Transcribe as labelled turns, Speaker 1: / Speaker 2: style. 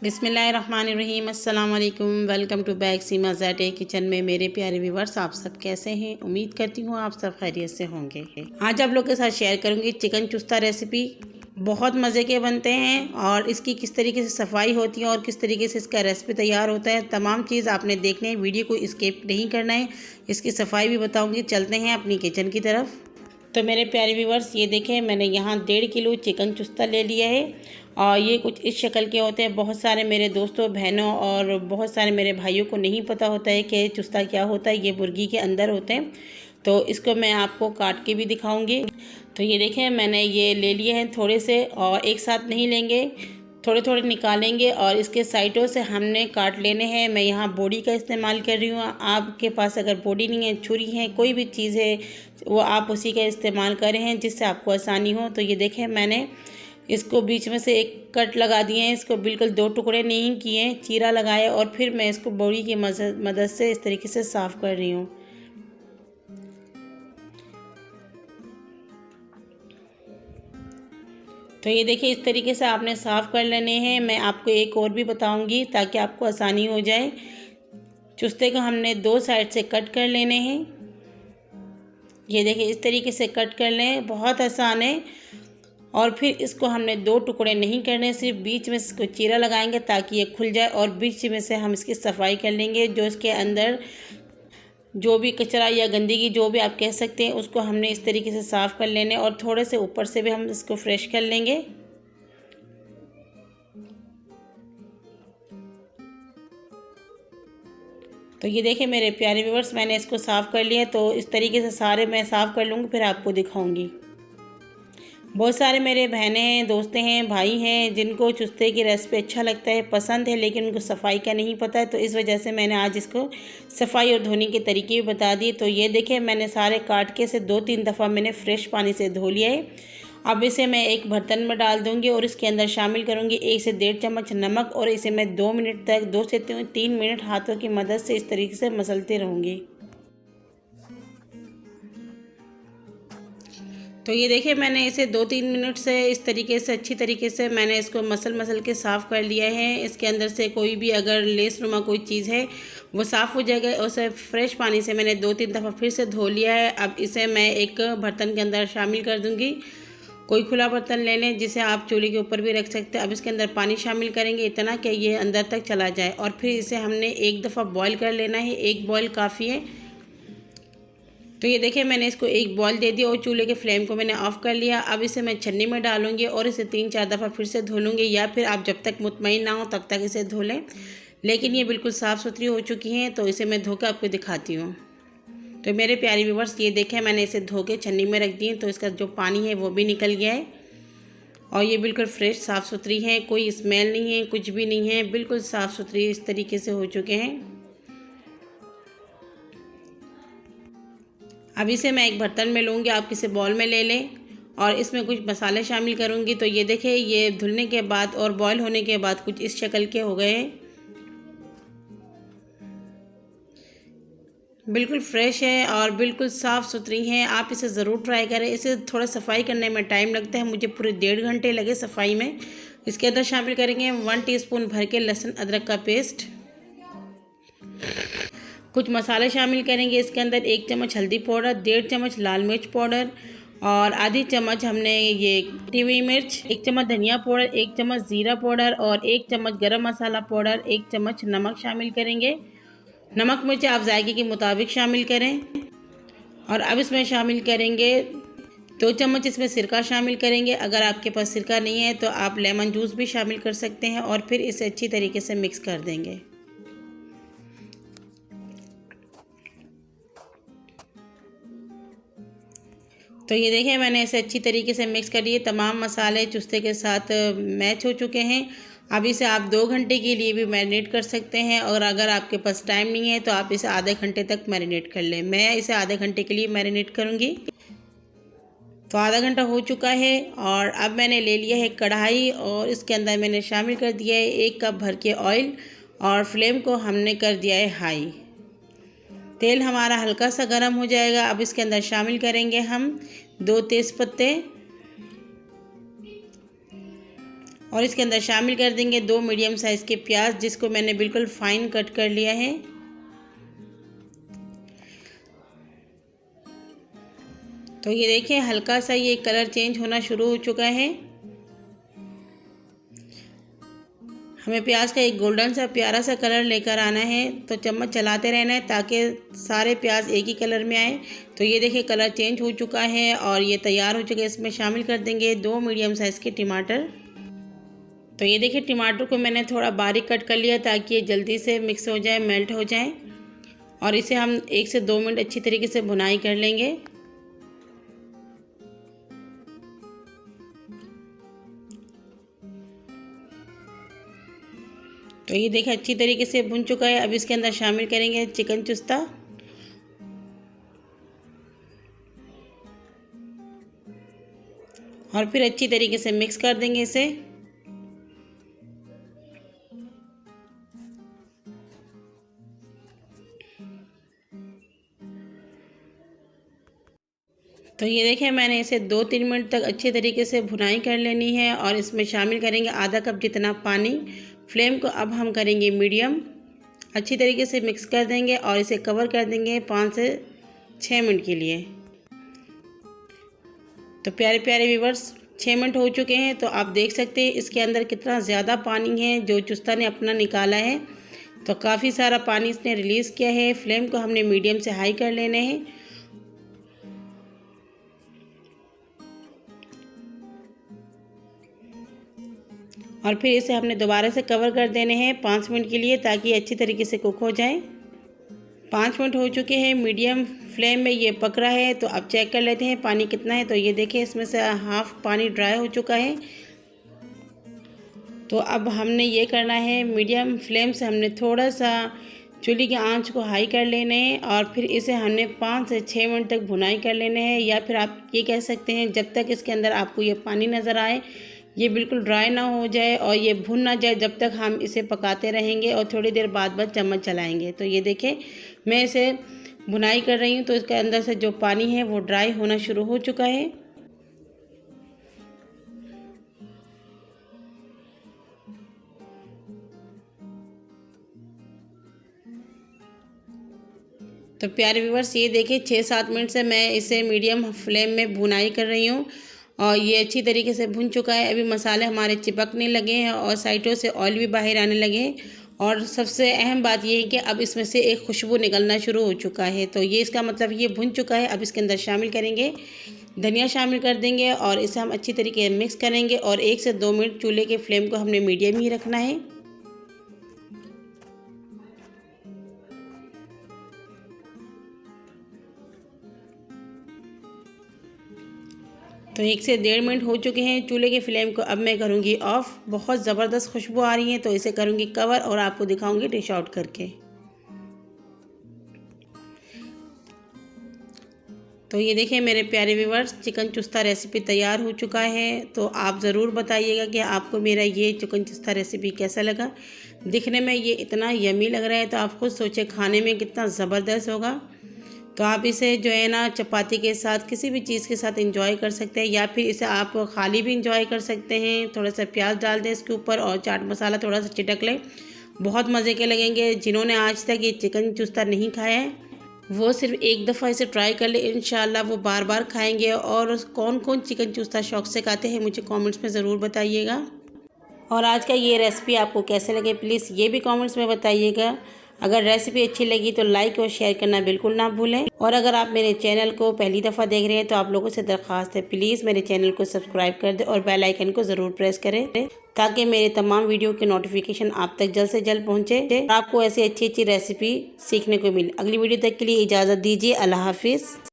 Speaker 1: बिस्मिल्लाहिर्रहमानिर्रहीम। अस्सलाम वालेकुम। वेलकम टू बैक सीमा ज़ाटे किचन में। मेरे प्यारे व्यूवर्स, आप सब कैसे हैं? उम्मीद करती हूँ आप सब खैरियत से होंगे। आज आप लोग के साथ शेयर करूँगी चिकन चुस्ता रेसिपी। बहुत मज़े के बनते हैं और इसकी किस तरीके से सफाई होती है और किस तरीके से इसका रेसिपी तैयार होता है, तमाम चीज़ आपने देखने हैं। वीडियो को स्किप नहीं करना है। इसकी सफाई भी बताऊँगी। चलते हैं अपनी किचन की तरफ। तो मेरे प्यारे व्यूवर्स, ये देखें, मैंने यहाँ 1.5 किलो चिकन चुस्ता ले लिया है और ये कुछ इस शक्ल के होते हैं। बहुत सारे मेरे दोस्तों, बहनों और बहुत सारे मेरे भाइयों को नहीं पता होता है कि चुस्ता क्या होता है। ये मुर्गी के अंदर होते हैं, तो इसको मैं आपको काट के भी दिखाऊंगी। तो ये देखें, मैंने ये ले लिए हैं थोड़े से, और एक साथ नहीं लेंगे, थोड़े थोड़े निकालेंगे और इसके साइडों से हमने काट लेने हैं। मैं यहाँ बॉडी का इस्तेमाल कर रही हूँ। आपके पास अगर बॉडी नहीं है, छुरी है, कोई भी चीज़ है, वो आप उसी का इस्तेमाल करें हैं जिससे आपको आसानी हो। तो ये देखें, मैंने इसको बीच में से एक कट लगा दिए हैं। इसको बिल्कुल 2 टुकड़े नहीं किए, चीरा लगाया और फिर मैं इसको बॉडी की मदद से इस तरीके से साफ़ कर रही हूँ। तो ये देखिए, इस तरीके से आपने साफ़ कर लेने हैं। मैं आपको एक और भी बताऊंगी ताकि आपको आसानी हो जाए। चुस्ते को हमने 2 साइड से कट कर लेने हैं। ये देखिए, इस तरीके से कट कर लें, बहुत आसान है। और फिर इसको हमने 2 टुकड़े नहीं करने, सिर्फ बीच में इसको चीरा लगाएंगे ताकि ये खुल जाए और बीच में से हम इसकी सफाई कर लेंगे। जो इसके अंदर जो भी कचरा या गंदगी, जो भी आप कह सकते हैं, उसको हमने इस तरीके से साफ़ कर लेने और थोड़े से ऊपर से भी हम इसको फ्रेश कर लेंगे। तो ये देखिए मेरे प्यारे व्यूअर्स, मैंने इसको साफ़ कर लिया। तो इस तरीके से सारे मैं साफ़ कर लूँगी, फिर आपको दिखाऊंगी। बहुत सारे मेरे बहनें हैं, दोस्तें हैं, भाई हैं जिनको चुस्ते की रेसिपी अच्छा लगता है, पसंद है, लेकिन उनको सफाई का नहीं पता है। तो इस वजह से मैंने आज इसको सफाई और धोने के तरीके भी बता दिए। तो ये देखें, मैंने सारे काट के से 2-3 दफ़ा मैंने फ्रेश पानी से धो लिया है। अब इसे मैं एक बर्तन में डाल दूंगी और इसके अंदर शामिल करूंगी 1 से 1.5 चम्मच नमक और इसे मैं 2 मिनट तक, 2 से 3 मिनट हाथों की मदद से इस तरीके से मसलते रहूँगी। तो ये देखिए, मैंने इसे 2-3 मिनट से इस तरीके से अच्छी तरीके से मैंने इसको मसल के साफ़ कर लिया है। इसके अंदर से कोई भी अगर लेस नुमा कोई चीज़ है वो साफ़ हो जाएगा। उसे फ्रेश पानी से मैंने 2-3 दफ़ा फिर से धो लिया है। अब इसे मैं एक बर्तन के अंदर शामिल कर दूँगी। कोई खुला बर्तन ले लें जिसे आप चूल्हे के ऊपर भी रख सकते हैं। अब इसके अंदर पानी शामिल करेंगे, इतना कि ये अंदर तक चला जाए, और फिर इसे हमने एक दफ़ा बॉयल कर लेना है। एक बॉयल काफ़ी है। तो ये देखिए, मैंने इसको एक बॉयल दे दिया और चूल्हे के फ्लेम को मैंने ऑफ़ कर लिया। अब इसे मैं छन्नी में डालूंगी और इसे 3-4 दफ़ा फिर से धो लूँगी, या फिर आप जब तक मुतमईन ना हो तब तक इसे धो लें। लेकिन ये बिल्कुल साफ़ सुथरी हो चुकी हैं, तो इसे मैं धो के आपको दिखाती हूँ। तो मेरे प्यारे व्यूवर्स, ये देखें, मैंने इसे धो के छन्नी में रख दी, तो इसका जो पानी है वो भी निकल गया है और ये बिल्कुल फ्रेश साफ़ सुथरी है। कोई स्मेल नहीं है, कुछ भी नहीं है, बिल्कुल साफ़ सुथरी इस तरीके से हो चुके हैं। अब इसे मैं एक बर्तन में लूँगी, आप किसी बॉल में ले लें और इसमें कुछ मसाले शामिल करूँगी। तो ये देखें, ये धुलने के बाद और बॉयल होने के बाद कुछ इस शक्ल के हो गए हैं। बिल्कुल फ्रेश है और बिल्कुल साफ़ सुथरी हैं। आप इसे ज़रूर ट्राई करें। इसे थोड़ा सफाई करने में टाइम लगता है, मुझे पूरे 1.5 घंटे लगे सफाई में। इसके अंदर शामिल करेंगे 1 टीस्पून भर के लहसुन अदरक का पेस्ट। कुछ मसाले शामिल करेंगे इसके अंदर, 1 चम्मच हल्दी पाउडर, 1.5 चम्मच लाल मिर्च पाउडर और आधी चम्मच हमने ये कटी हुई मिर्च, 1 चम्मच धनिया पाउडर, 1 चम्मच ज़ीरा पाउडर और 1 चम्मच गरम मसाला पाउडर, 1 चम्मच नमक शामिल करेंगे। नमक मिर्च आप जायके के मुताबिक शामिल करें। और अब इसमें शामिल करेंगे 2 चम्मच इसमें सिरका शामिल करेंगे। अगर आपके पास सिरका नहीं है तो आप लेमन जूस भी शामिल कर सकते हैं और फिर इसे अच्छी तरीके से मिक्स कर देंगे। तो ये देखिए, मैंने इसे अच्छी तरीके से मिक्स कर लिए। तमाम मसाले चुस्ते के साथ मैच हो चुके हैं। अब इसे आप 2 घंटे के लिए भी मैरिनेट कर सकते हैं, और अगर आपके पास टाइम नहीं है तो आप इसे आधे घंटे तक मैरिनेट कर लें। मैं इसे आधे घंटे के लिए मैरिनेट करूँगी। तो आधा घंटा हो चुका है और अब मैंने ले लिया है कढ़ाई और इसके अंदर मैंने शामिल कर दिया है 1 कप भर के ऑयल और फ्लेम को हमने कर दिया है हाई। तेल हमारा हल्का सा गर्म हो जाएगा। अब इसके अंदर शामिल करेंगे हम 2 तेज़पत्ते और इसके अंदर शामिल कर देंगे 2 मीडियम साइज़ के प्याज, जिसको मैंने बिल्कुल फाइन कट कर लिया है। तो ये देखिए हल्का सा ये कलर चेंज होना शुरू हो चुका है। हमें प्याज का एक गोल्डन सा प्यारा सा कलर लेकर आना है, तो चम्मच चलाते रहना है ताकि सारे प्याज एक ही कलर में आए। तो ये देखिए कलर चेंज हो चुका है और ये तैयार हो चुका है। इसमें शामिल कर देंगे 2 मीडियम साइज़ के टमाटर। तो ये देखिए टमाटर को मैंने थोड़ा बारीक कट कर लिया ताकि ये जल्दी से मिक्स हो जाए, मेल्ट हो जाए। और इसे हम 1 से 2 मिनट अच्छी तरीके से भुनाई कर लेंगे। तो ये देखिए अच्छी तरीके से भुन चुका है। अब इसके अंदर शामिल करेंगे चिकन चुस्ता। और फिर अच्छी तरीके से मिक्स कर देंगे इसे। तो ये देखिए मैंने इसे 2-3 मिनट तक अच्छे तरीके से भुनाई कर लेनी है। और इसमें शामिल करेंगे आधा कप जितना पानी। फ्लेम को अब हम करेंगे मीडियम। अच्छी तरीके से मिक्स कर देंगे और इसे कवर कर देंगे 5 से 6 मिनट के लिए। तो प्यारे प्यारे व्यूअर्स 6 मिनट हो चुके हैं। तो आप देख सकते हैं इसके अंदर कितना ज़्यादा पानी है जो चुस्ता ने अपना निकाला है। तो काफ़ी सारा पानी इसने रिलीज़ किया है। फ्लेम को हमने मीडियम से हाई कर लेने हैं। और फिर इसे हमने दोबारा से कवर कर देने हैं 5 मिनट के लिए ताकि अच्छी तरीके से कुक हो जाए। 5 मिनट हो चुके हैं, मीडियम फ्लेम में ये पक रहा है। तो अब चेक कर लेते हैं पानी कितना है। तो ये देखिए इसमें से हाफ़ पानी ड्राई हो चुका है। तो अब हमने ये करना है, मीडियम फ्लेम से हमने थोड़ा सा चूल्हे की आंच को हाई कर लेने हैं। और फिर इसे हमने 5 से 6 मिनट तक भुनाई कर लेने हैं। या फिर आप ये कह सकते हैं जब तक इसके अंदर आपको ये पानी नज़र आए, ये बिल्कुल ड्राई ना हो जाए और ये भुन ना जाए, जब तक हम इसे पकाते रहेंगे। और थोड़ी देर बाद चम्मच चलाएंगे। तो ये देखें मैं इसे भुनाई कर रही हूँ तो इसके अंदर से जो पानी है वो ड्राई होना शुरू हो चुका है। तो प्यारे व्यूअर्स ये देखिए 6-7 मिनट से मैं इसे मीडियम फ्लेम में भुनाई कर रही हूँ और ये अच्छी तरीके से भुन चुका है। अभी मसाले हमारे चिपकने लगे हैं और साइडों से ऑयल भी बाहर आने लगे हैं। और सबसे अहम बात ये है कि अब इसमें से एक खुशबू निकलना शुरू हो चुका है। तो ये इसका मतलब ये भुन चुका है। अब इसके अंदर शामिल करेंगे धनिया, शामिल कर देंगे और इसे हम अच्छी तरीके से मिक्स करेंगे। और 1 से 2 मिनट चूल्हे के फ्लेम को हमने मीडियम ही रखना है। तो 1 से 1.5 मिनट हो चुके हैं। चूल्हे के फ्लेम को अब मैं करूँगी ऑफ़। बहुत ज़बरदस्त खुशबू आ रही है तो इसे करूँगी कवर और आपको दिखाऊँगी डिश आउट करके। तो ये देखिए मेरे प्यारे व्यूअर्स चिकन चुस्ता रेसिपी तैयार हो चुका है। तो आप ज़रूर बताइएगा कि आपको मेरा ये चिकन चुस्ता रेसिपी कैसा लगा। दिखने में ये इतना यमी लग रहा है तो आप खुद सोचें खाने में कितना ज़बरदस्त होगा। तो आप इसे जो है ना चपाती के साथ किसी भी चीज़ के साथ एंजॉय कर सकते हैं। या फिर इसे आप खाली भी एंजॉय कर सकते हैं। थोड़ा सा प्याज डाल दें इसके ऊपर और चाट मसाला थोड़ा सा चिटक लें, बहुत मज़े के लगेंगे। जिन्होंने आज तक ये चिकन चुस्ता नहीं खाया है वो सिर्फ एक दफ़ा इसे ट्राई कर ले, इंशाल्लाह वो बार बार खाएंगे। और कौन कौन चिकन चुस्ता शौक़ से खाते हैं मुझे कमेंट्स में ज़रूर बताइएगा। और आज का ये रेसिपी आपको कैसे लगे प्लीज़ ये भी कमेंट्स में बताइएगा। अगर रेसिपी अच्छी लगी तो लाइक और शेयर करना बिल्कुल ना भूलें। और अगर आप मेरे चैनल को पहली दफ़ा देख रहे हैं तो आप लोगों से दरख्वास्त है प्लीज़ मेरे चैनल को सब्सक्राइब कर दें और बेल आइकन को ज़रूर प्रेस करें ताकि मेरे तमाम वीडियो के नोटिफिकेशन आप तक जल्द से जल्द पहुँचे। आपको ऐसी अच्छी अच्छी रेसिपी सीखने को मिले। अगली वीडियो तक के लिए इजाज़त दीजिए। अल्लाह हाफिज़।